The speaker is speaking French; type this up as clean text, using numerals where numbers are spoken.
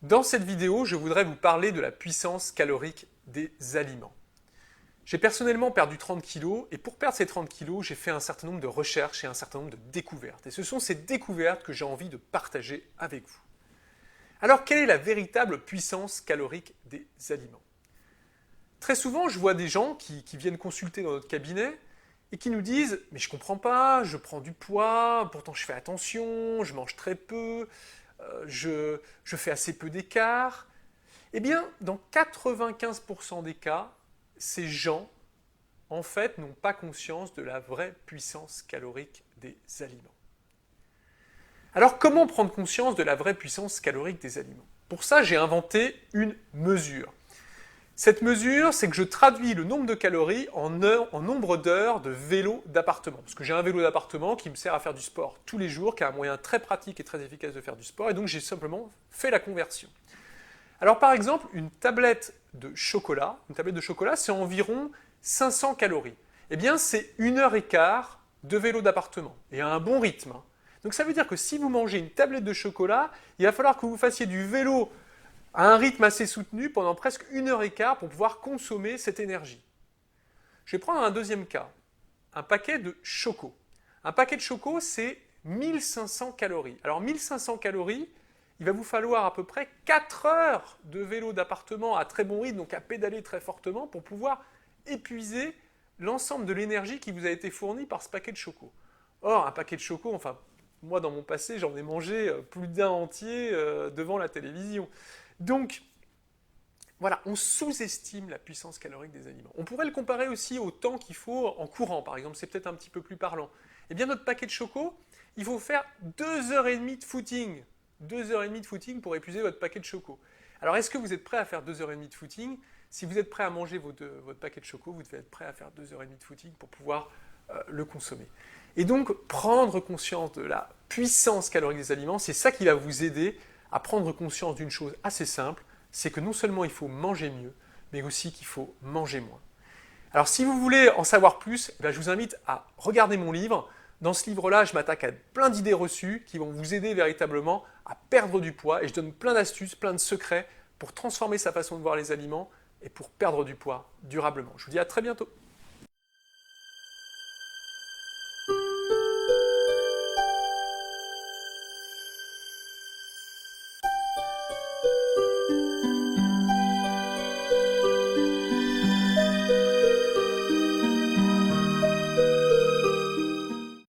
Dans cette vidéo, je voudrais vous parler de la puissance calorique des aliments. J'ai personnellement perdu 30 kilos et pour perdre ces 30 kilos, j'ai fait un certain nombre de recherches et un certain nombre de découvertes. Et ce sont ces découvertes que j'ai envie de partager avec vous. Alors, quelle est la véritable puissance calorique des aliments? Très souvent, je vois des gens qui viennent consulter dans notre cabinet et qui nous disent « Mais je comprends pas, je prends du poids, pourtant je fais attention, je mange très peu, je fais assez peu d'écart. » Eh bien, dans 95% des cas, ces gens, en fait, n'ont pas conscience de la vraie puissance calorique des aliments. Alors, comment prendre conscience de la vraie puissance calorique des aliments? Pour ça, j'ai inventé une mesure. Cette mesure, c'est que je traduis le nombre de calories en nombre d'heures de vélo d'appartement. Parce que j'ai un vélo d'appartement qui me sert à faire du sport tous les jours, qui est un moyen très pratique et très efficace de faire du sport, et donc j'ai simplement fait la conversion. Alors par exemple, une tablette de chocolat, c'est environ 500 calories. Eh bien, c'est 1 h 15 de vélo d'appartement, et à un bon rythme. Donc ça veut dire que si vous mangez une tablette de chocolat, il va falloir que vous fassiez du vélo à un rythme assez soutenu pendant presque 1 h 15 pour pouvoir consommer cette énergie. Je vais prendre un deuxième cas, un paquet de chocos. Un paquet de chocos, c'est 1500 calories. Alors 1500 calories, il va vous falloir à peu près 4 heures de vélo d'appartement à très bon rythme, donc à pédaler très fortement pour pouvoir épuiser l'ensemble de l'énergie qui vous a été fournie par ce paquet de chocos. Or, un paquet de chocos, enfin, moi dans mon passé, j'en ai mangé plus d'un entier devant la télévision. Donc, voilà, on sous-estime la puissance calorique des aliments. On pourrait le comparer aussi au temps qu'il faut en courant, par exemple, c'est peut-être un petit peu plus parlant. Eh bien, notre paquet de chocos, il faut faire 2 h 30 de footing. 2 h 30 de footing pour épuiser votre paquet de chocos. Alors, est-ce que vous êtes prêt à faire 2 h 30 de footing? Si vous êtes prêt à manger votre paquet de chocos, vous devez être prêt à faire 2 h 30 de footing pour pouvoir le consommer. Et donc, prendre conscience de la puissance calorique des aliments, c'est ça qui va vous aider à prendre conscience d'une chose assez simple, c'est que non seulement il faut manger mieux, mais aussi qu'il faut manger moins. Alors si vous voulez en savoir plus, je vous invite à regarder mon livre. Dans ce livre-là, je m'attaque à plein d'idées reçues qui vont vous aider véritablement à perdre du poids et je donne plein d'astuces, plein de secrets pour transformer sa façon de voir les aliments et pour perdre du poids durablement. Je vous dis à très bientôt.